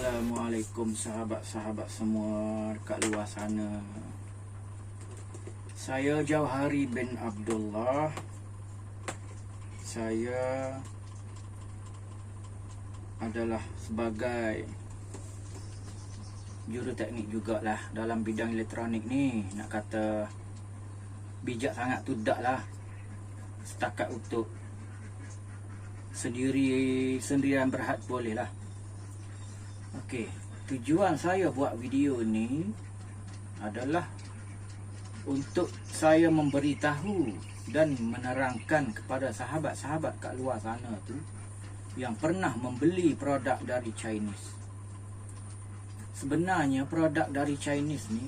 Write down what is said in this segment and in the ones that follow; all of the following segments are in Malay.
Assalamualaikum sahabat-sahabat semua kat luar sana. Saya Jauhari bin Abdullah. Saya adalah sebagai juruteknik jugalah dalam bidang elektronik ni. Nak kata bijak sangat tu tak lah. Setakat untuk sendirian berhad boleh lah. Okey, tujuan saya buat video ni adalah untuk saya memberitahu dan menerangkan kepada sahabat-sahabat kat luar sana tu yang pernah membeli produk dari Chinese. Sebenarnya produk dari Chinese ni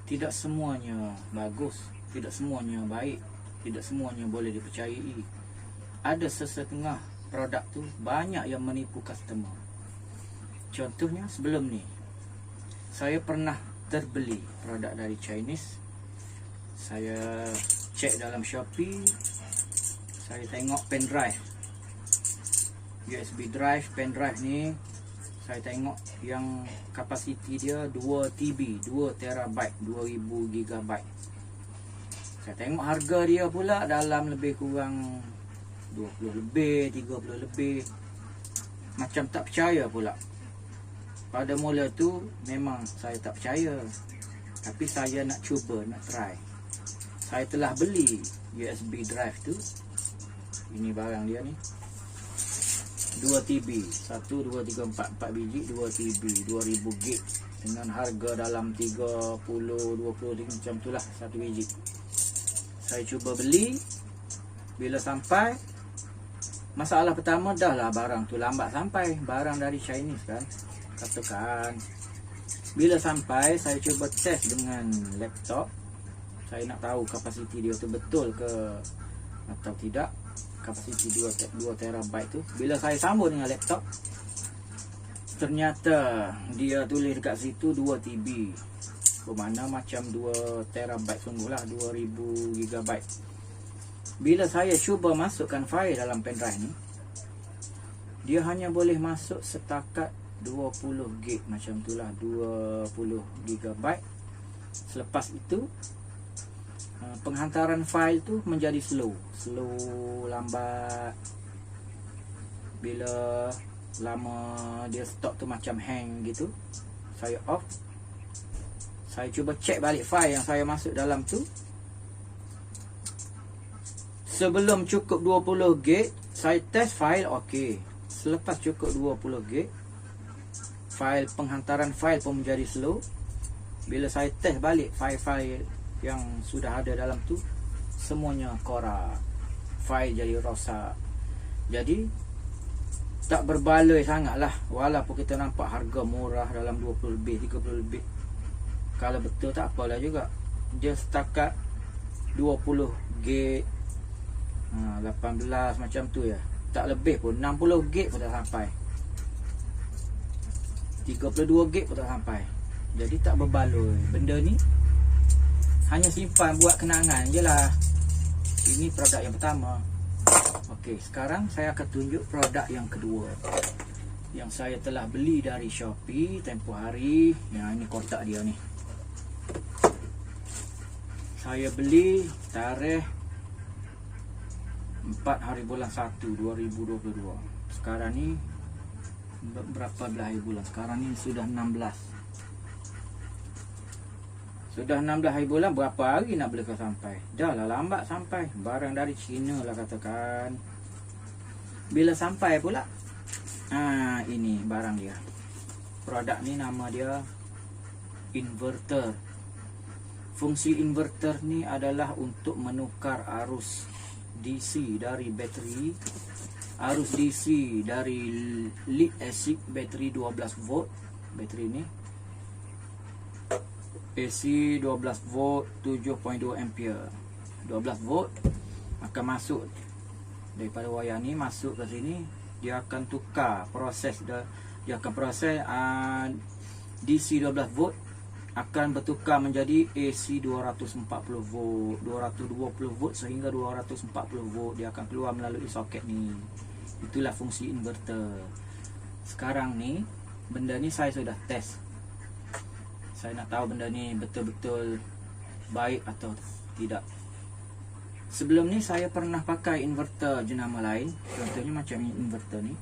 tidak semuanya bagus, tidak semuanya baik, tidak semuanya boleh dipercayai. Ada sesetengah produk tu banyak yang menipu customer. Contohnya sebelum ni saya pernah terbeli produk dari Chinese. Saya cek dalam Shopee, saya tengok pen drive, USB drive. Pen drive ni saya tengok yang kapasiti dia 2 TB, 2 terabyte, 2000 GB. Saya tengok harga dia pula dalam lebih kurang 20 lebih, 30 lebih. Macam tak percaya pula. Pada mula tu memang saya tak percaya, tapi saya nak cuba, nak try. Saya telah beli USB drive tu. Ini barang dia ni, 2 TB, 1, 2, 3, 4 biji, 2 TB, 2000 gig, dengan harga dalam 30, 20 macam tu lah satu biji. Saya cuba beli. Bila sampai, masalah pertama dah lah barang tu lambat sampai. Barang dari Chinese kan, katakan. Bila sampai, saya cuba test dengan laptop. Saya nak tahu kapasiti dia tu betul ke atau tidak. Kapasiti 2 terabyte tu. Bila saya sambung dengan laptop, ternyata dia tulis dekat situ 2 TB. Bermakna macam 2 terabyte sungguh lah, 2000 GB. Bila saya cuba masukkan fail dalam pendrive ni, dia hanya boleh masuk setakat 20 gig macam tu lah, 20 GB. Selepas itu penghantaran fail tu menjadi slow, lambat. Bila lama dia stop tu macam hang gitu. Saya off. Saya cuba cek balik fail yang saya masuk dalam tu. Sebelum cukup 20 gig, saya test fail okey. Selepas cukup 20 gig, penghantaran fail pun menjadi slow. Bila saya test balik fail-fail yang sudah ada dalam tu, semuanya korak. Fail jadi rosak. Jadi tak berbaloi sangat lah. Walaupun kita nampak harga murah dalam 20 lebih, 30 lebih, kalau betul tak apalah juga. Dia setakat 20 gig, 18 macam tu ya. Tak lebih pun, 60 gig pun tak sampai, 32 gig pun tak sampai. Jadi tak berbaloi. Benda ni hanya simpan buat kenangan je lah. Ini produk yang pertama. Okey, sekarang saya akan tunjuk produk yang kedua, yang saya telah beli dari Shopee tempoh hari. Yang ini kotak dia ni. Saya beli tarikh 4 hari bulan 1 2022. Sekarang ni berapa belah hari bulan? Sekarang ni sudah 16. Sudah 16 hari bulan, berapa hari nak boleh kau sampai? Dah lah lambat sampai. Barang dari China lah katakan. Bila sampai pula, ini barang dia. Produk ni nama dia inverter. Fungsi inverter ni adalah untuk menukar arus DC dari bateri, arus DC dari lead acid bateri 12 volt. Bateri ni AC 12 volt, 7.2 ampere. 12 volt akan masuk daripada wayar ni, masuk ke sini. Dia akan tukar proses dia akan proses DC 12 volt akan bertukar menjadi AC 240 volt, 220 volt sehingga 240 volt. Dia akan keluar melalui soket ni. Itulah fungsi inverter. Sekarang ni benda ni saya sudah test. Saya nak tahu benda ni betul-betul baik atau tidak. Sebelum ni saya pernah pakai inverter jenama lain. Contohnya macam inverter ni.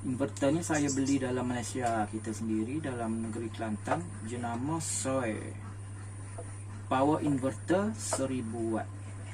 Inverter ni saya beli dalam Malaysia kita sendiri, dalam negeri Kelantan, jenama Soy. Power inverter 1000 watt.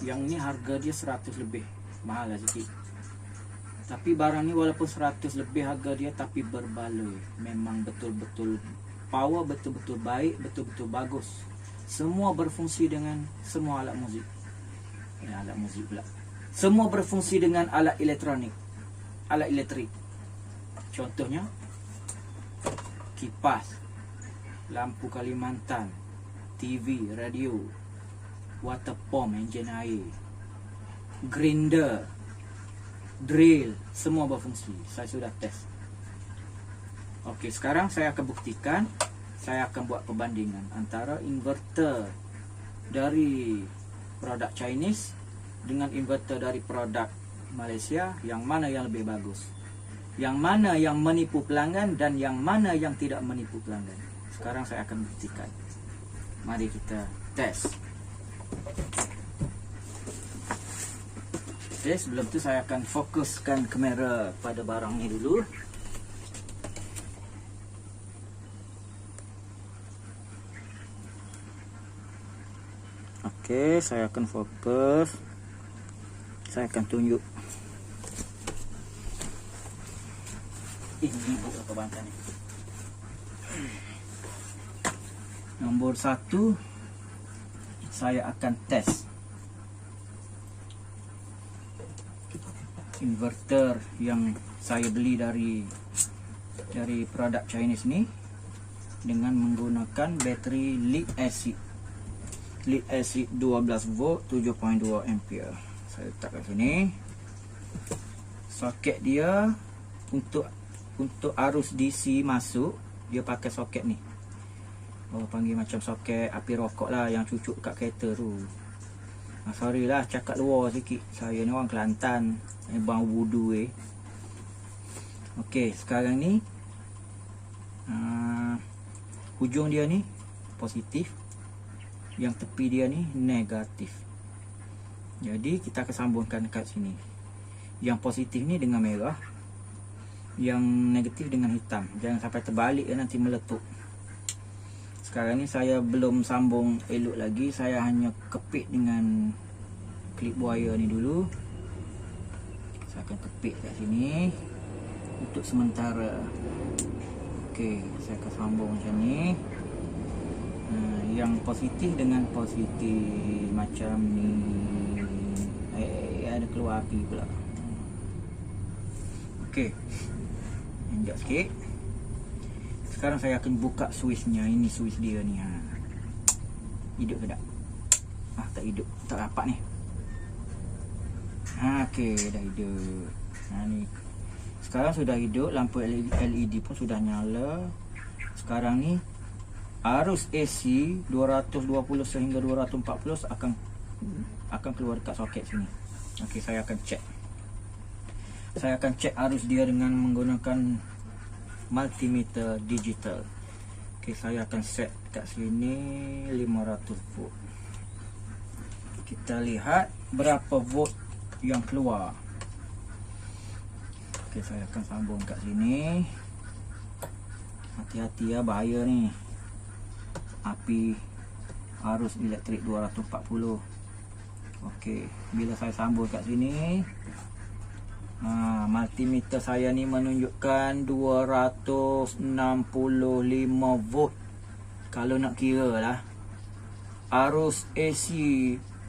Yang ni harga dia 100 lebih. Mahal lah sikit. Tapi barang ni walaupun 100 lebih harga dia, tapi berbaloi. Memang betul-betul power, betul-betul baik, betul-betul bagus. Semua berfungsi dengan semua alat muzik. Alat muzik pula. Semua berfungsi dengan alat elektronik, alat elektrik. Contohnya kipas, lampu Kalimantan, TV, radio, water pump, enjin air, grinder, drill, semua berfungsi. Saya sudah test. Okey, sekarang saya akan buktikan. Saya akan buat perbandingan antara inverter dari produk Chinese dengan inverter dari produk Malaysia. Yang mana yang lebih bagus, yang mana yang menipu pelanggan, dan yang mana yang tidak menipu pelanggan. Sekarang saya akan buktikan. Mari kita test. Oke, sebelum itu saya akan fokuskan kamera pada barang ini dulu. Oke, saya akan fokus. Saya akan tunjuk. Ini buka bantal ni. Nombor 1, saya akan test inverter yang saya beli dari produk Chinese ni dengan menggunakan bateri lead acid 12 volt 7.2 ampere. Saya letak kat sini. Soket dia untuk arus DC masuk, dia pakai soket ni. Oh, panggil macam soket api rokok lah, yang cucuk kat kereta tu. Sorry lah cakap luar sikit. Saya ni orang Kelantan, bang wudu Okey, sekarang ni hujung dia ni positif, yang tepi dia ni negatif. Jadi kita akan sambungkan kat sini. Yang positif ni dengan merah, yang negatif dengan hitam. Jangan sampai terbalik nanti meletup. Sekarang ni saya belum sambung elok lagi. Saya hanya kepit dengan klip wire ni dulu. Saya akan kepit kat sini untuk sementara. Okey, saya akan sambung macam ni. Yang positif dengan positif macam ni. Ada keluar api pula. Okey, injak sikit. Sekarang saya akan buka switchnya. Ini switch dia ni. Hidup ke tak? Tak hidup. Tak rapat ni. Okey, dah hidup. Ni. Sekarang sudah hidup. Lampu LED pun sudah nyala. Sekarang ni arus AC 220 sehingga 240 akan keluar dekat soket sini. Okey, saya akan cek. Saya akan cek arus dia dengan menggunakan multimeter digital. Okey, saya akan set kat sini 500 volt. Kita lihat berapa volt yang keluar. Okey, saya akan sambung kat sini. Hati-hati ya, bahaya ni. Api arus elektrik 240. Okey, bila saya sambung kat sini, multimeter saya ni menunjukkan 265 volt. Kalau nak kira lah, arus AC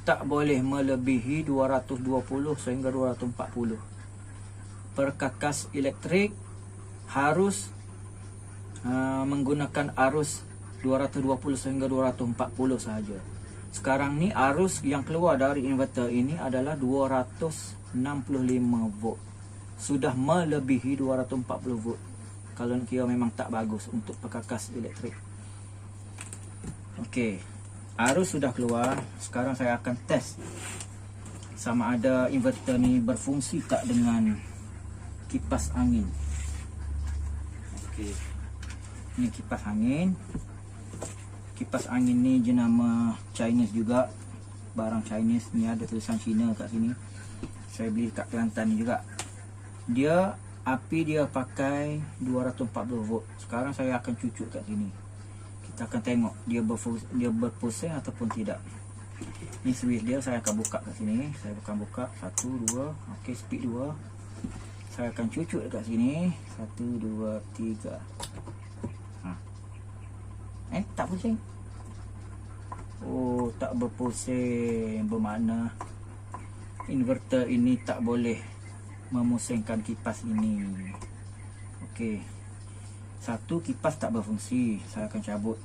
tak boleh melebihi 220 sehingga 240. Perkakas elektrik harus menggunakan arus 220 sehingga 240 sahaja. Sekarang ni arus yang keluar dari inverter ini adalah 265 volt. Sudah melebihi 240 volt. Kalau nak kira memang tak bagus untuk perkakas elektrik. Okey, arus sudah keluar. Sekarang saya akan test sama ada inverter ni berfungsi tak dengan kipas angin. Okey. Ni kipas angin. Kipas angin ni jenama Chinese juga. Barang Chinese ni, ada tulisan Cina kat sini. Saya beli kat Kelantan ni juga. Dia api dia pakai 240 volt. Sekarang saya akan cucuk kat sini. Kita akan tengok dia berpusing ataupun tidak. Ni switch dia, saya akan buka kat sini. Saya akan buka 1 2. Okey, speed 2. Saya akan cucuk dekat sini. 1 2 3. Tak pusing. Oh, tak berpusing. Bermakna inverter ini tak boleh memusingkan kipas ini. Okey. Satu, kipas tak berfungsi. Saya akan cabut.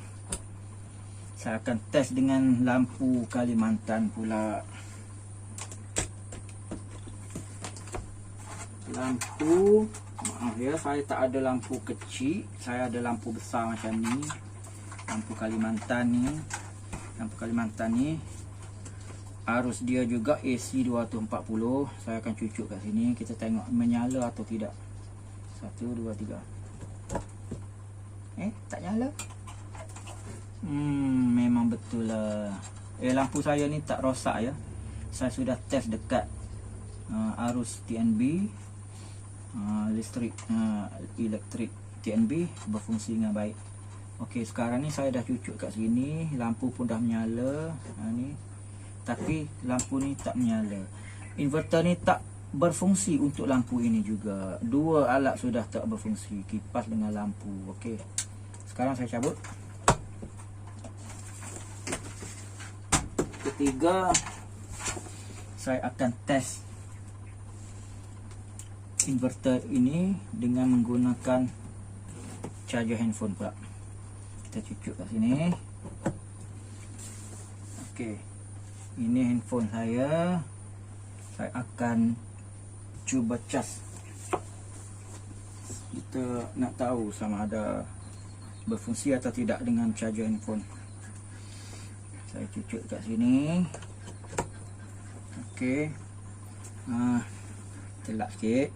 Saya akan test dengan lampu Kalimantan pula. Lampu, maaf ya, saya tak ada lampu kecil. Saya ada lampu besar macam ni. Lampu Kalimantan ni. Lampu Kalimantan ni arus dia juga AC 240. Saya akan cucuk kat sini. Kita tengok menyala atau tidak. 1 2 3. Tak nyala. Memang betul lah. Lampu saya ni tak rosak ya. Saya sudah test dekat arus TNB, elektrik TNB berfungsi dengan baik. Okey, sekarang ni saya dah cucuk kat sini. Lampu pun dah menyala. Ni. Tapi lampu ni tak menyala. Inverter ni tak berfungsi untuk lampu ini juga. Dua alat sudah tak berfungsi, kipas dengan lampu. Okey. Sekarang saya cabut. Ketiga, saya akan test inverter ini dengan menggunakan charger handphone pula. Kita cucuk kat sini. Okey. Ini handphone saya. Saya akan cuba cas. Kita nak tahu sama ada berfungsi atau tidak dengan charger handphone. Saya cucuk kat sini. Okey. Telak sikit.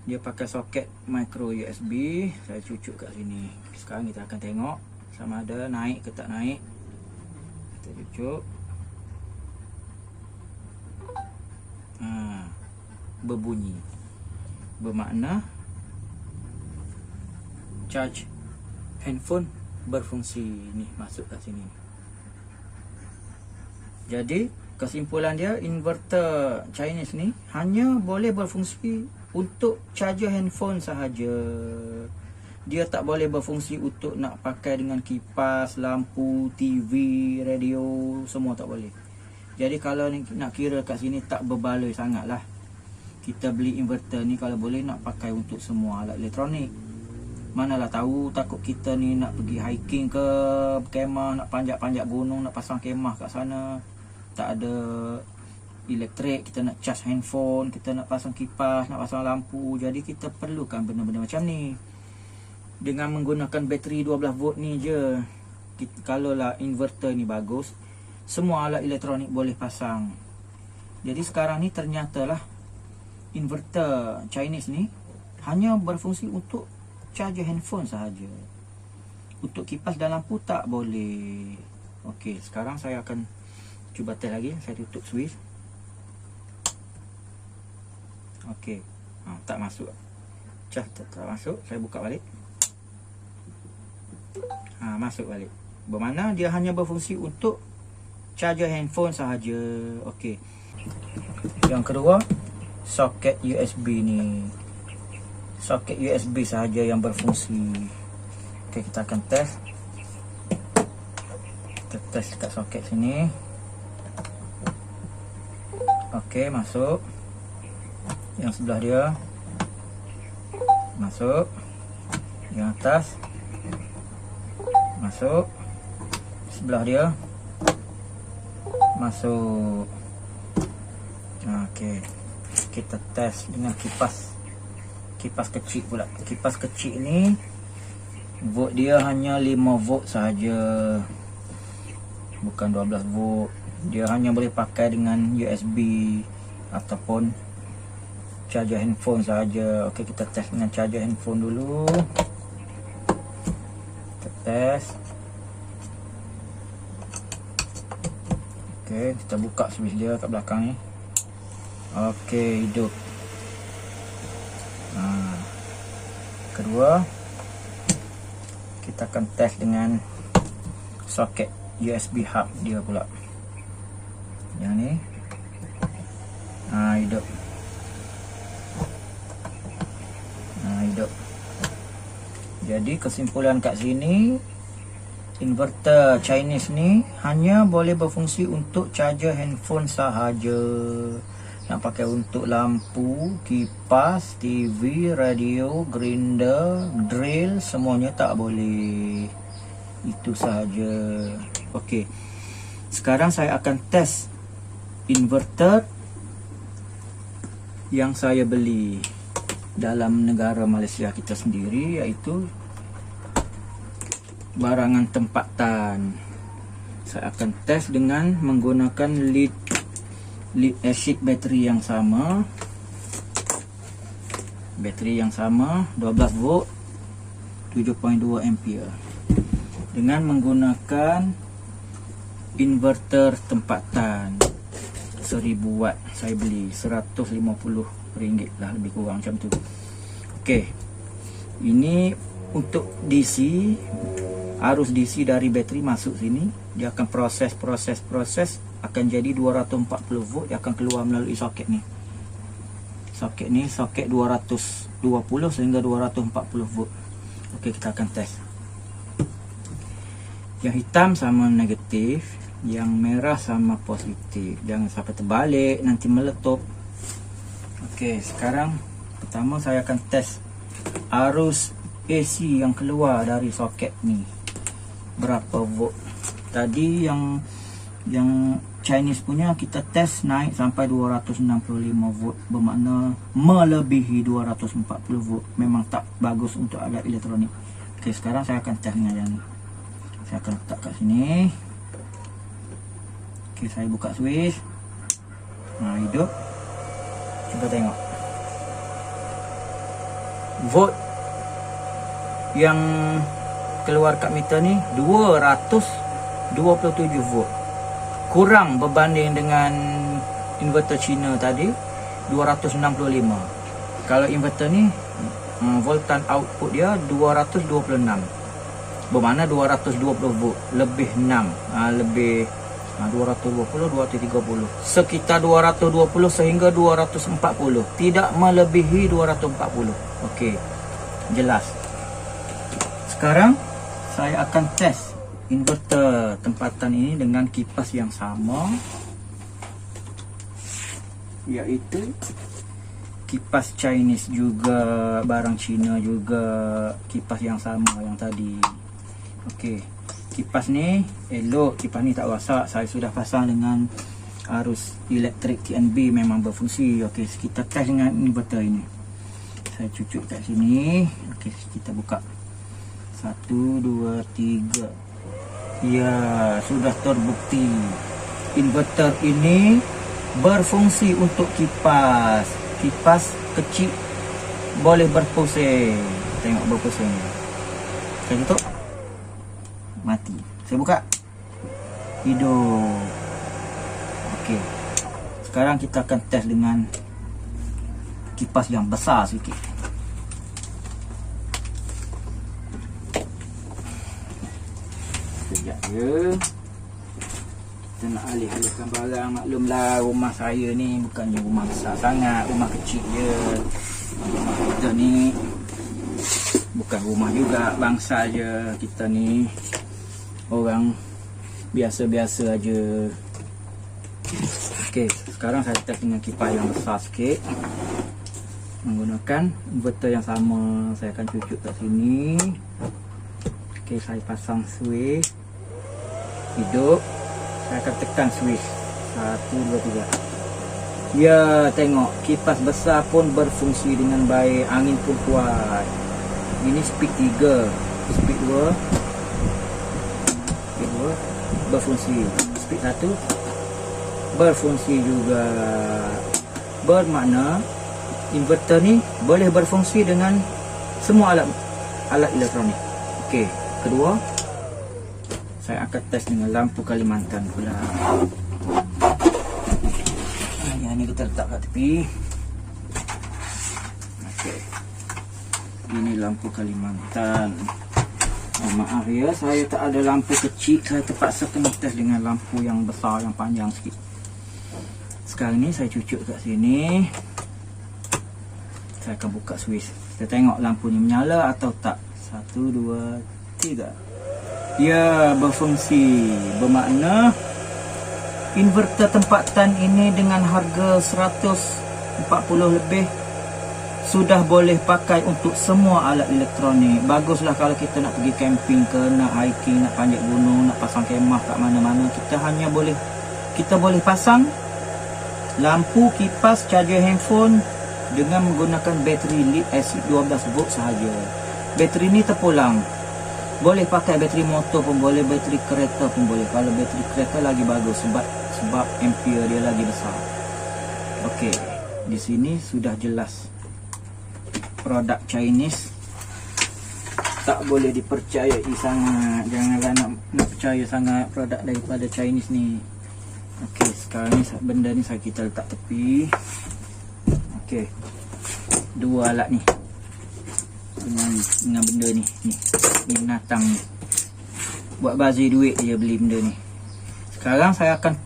Dia pakai soket micro USB. Saya cucuk kat sini. Sekarang kita akan tengok sama ada naik ke tak naik. Kita cucuk. Berbunyi. Bermakna charge handphone berfungsi. Ni masuk kat sini. Jadi kesimpulan dia, inverter Chinese ni hanya boleh berfungsi untuk charger handphone sahaja. Dia tak boleh berfungsi untuk nak pakai dengan kipas, lampu, TV, radio, semua tak boleh. Jadi kalau nak kira kat sini tak berbaloi sangat lah. Kita beli inverter ni kalau boleh nak pakai untuk semua alat elektronik. Manalah tahu, takut kita ni nak pergi hiking ke kemah, nak panjat-panjat gunung, nak pasang kemah kat sana, tak ada elektrik, kita nak charge handphone, kita nak pasang kipas, nak pasang lampu. Jadi kita perlukan benda-benda macam ni. Dengan menggunakan bateri 12 volt ni je, kalau lah inverter ni bagus, semua alat elektronik boleh pasang. Jadi sekarang ni ternyata lah inverter Chinese ni hanya berfungsi untuk charger handphone sahaja. Untuk kipas dan lampu tak boleh. Okey, sekarang saya akan cuba test lagi. Saya tutup switch. Okey. Tak masuk. Tak masuk. Saya buka balik. Masuk balik. Bermakna dia hanya berfungsi untuk charger handphone sahaja. Okey. Yang kedua, soket USB ni. Soket USB sahaja yang berfungsi. Okey, kita akan test. Kita test kat soket sini. Okey, masuk. Yang sebelah dia masuk. Yang atas masuk. Sebelah dia masuk. Okey, kita test dengan kipas. Kipas kecil pula. Kipas kecil ni volt dia hanya 5 volt sahaja, bukan 12 volt. Dia hanya boleh pakai dengan USB ataupun charger handphone saja. Okey, kita test dengan charger handphone dulu. Kita test. Okey, kita buka switch dia kat belakang ni. Okey, hidup. Kedua, kita akan test dengan soket USB hub dia pula. Yang ni hidup. Hidup. Jadi kesimpulan kat sini, inverter Chinese ni hanya boleh berfungsi untuk charger handphone sahaja. Nak pakai untuk lampu, kipas, TV, radio, grinder, drill, semuanya tak boleh. Itu sahaja. Okey. Sekarang saya akan test inverter yang saya beli dalam negara Malaysia kita sendiri, iaitu barangan tempatan. Saya akan test dengan menggunakan lead acid bateri yang sama. Bateri yang sama 12 volt 7.2 ampere. Dengan menggunakan inverter tempatan 1000 watt. Saya beli RM150 lah, lebih kurang macam tu. Okey. Ini untuk DC, arus DC dari bateri masuk sini, dia akan proses akan jadi 240 volt yang akan keluar melalui soket ni. Soket ni soket 220 sehingga 240 volt. Okey, kita akan test. Yang hitam sama negatif, yang merah sama positif. Jangan sampai terbalik, nanti meletup. Okey, sekarang pertama saya akan test arus AC yang keluar dari soket ni. Berapa volt? Tadi yang Chinese punya kita test naik sampai 265 volt, bermakna melebihi 240 volt. Memang tak bagus untuk alat elektronik. Okey, sekarang saya akan test dengan yang ni. Saya akan letak kat sini. Okey, saya buka switch. Hidup. Cuba tengok. Volt yang keluar kat meter ni 227 volt. Kurang berbanding dengan inverter Cina tadi 265. Kalau inverter ni voltan output dia 226. Bermakna 220 volt lebih 6, lebih 220 230. Sekitar 220 sehingga 240, tidak melebihi 240. Okey. Jelas. Sekarang saya akan test inverter tempatan ini dengan kipas yang sama, iaitu kipas Chinese juga, barang Cina juga, kipas yang sama yang tadi. Okey, kipas ni elok, kipas ni tak rosak. Saya sudah pasang dengan arus elektrik TNB, memang berfungsi. Okey, kita test dengan inverter ini. Saya cucuk kat sini. Okey, kita buka. 1, 2, 3. Ya, sudah terbukti inverter ini berfungsi untuk kipas. Kipas kecil boleh berpusing. Tengok berpusing. Saya tutup. Mati. Saya buka. Hidup. Okey. Sekarang kita akan test dengan kipas yang besar sikit. Sekejap je. Kita nak alih-alihkan barang. Maklumlah rumah saya ni bukannya rumah besar sangat, rumah kecil je. Rumah kita ni bukan rumah juga, bangsa je. Kita ni orang biasa-biasa aja. Okey, sekarang saya test dengan kipas yang besar sikit. Menggunakan inverter yang sama. Saya akan cucuk kat sini. Okey, saya pasang switch. Hidup. Saya akan tekan switch. 1, 2, 3. Ya, tengok. Kipas besar pun berfungsi dengan baik. Angin pun kuat. Ini speed 3. Speed 2. Speed 2. Berfungsi. Speed 1. Berfungsi juga. Bermakna inverter ni boleh berfungsi dengan semua alat elektronik. Okey, kedua saya akan test dengan lampu Kalimantan pula. Yang ni kita letak kat tepi. Okey, ini lampu Kalimantan. Maaf ya, saya tak ada lampu kecil, saya terpaksa kena test dengan lampu yang besar, yang panjang sikit. Sekarang ni saya cucuk kat sini. Saya akan buka switch. Kita tengok lampu ni menyala atau tak. 1, 2, 3. Dia berfungsi. Bermakna inverter tempatan ini dengan harga 140 lebih sudah boleh pakai untuk semua alat elektronik. Baguslah kalau kita nak pergi camping ke, nak hiking, nak panjat gunung, nak pasang kemah kat mana-mana. Kita boleh pasang lampu, kipas, charger handphone dengan menggunakan bateri lead acid 12 volt sahaja. Bateri ni terpulang. Boleh pakai bateri motor pun boleh, bateri kereta pun boleh. Kalau bateri kereta lagi bagus sebab ampere dia lagi besar. Okey, di sini sudah jelas. Produk Chinese tak boleh dipercayai sangat. Janganlah nak percaya sangat produk daripada Chinese ni. Okey, sekarang ni benda ni kita letak tepi. Okey, dua alat ni dengan benda ni binatang ni. Buat bazir duit dia beli benda ni. Sekarang saya akan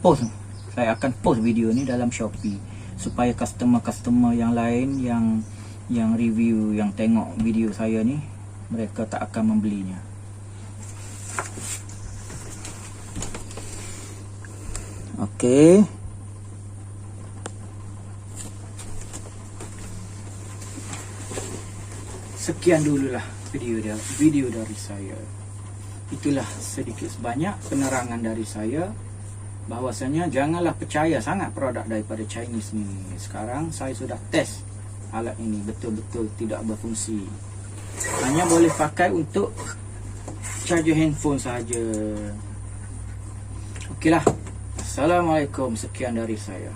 post video ni dalam Shopee supaya customer yang lain yang review, yang tengok video saya ni, mereka tak akan membelinya. Okey, sekian dululah video dari saya. Itulah sedikit sebanyak penerangan dari saya bahwasanya janganlah percaya sangat produk daripada Chinese ni. Sekarang saya sudah test alat ini, betul-betul tidak berfungsi. Hanya boleh pakai untuk charger handphone sahaja. Okeylah. Assalamualaikum, sekian dari saya.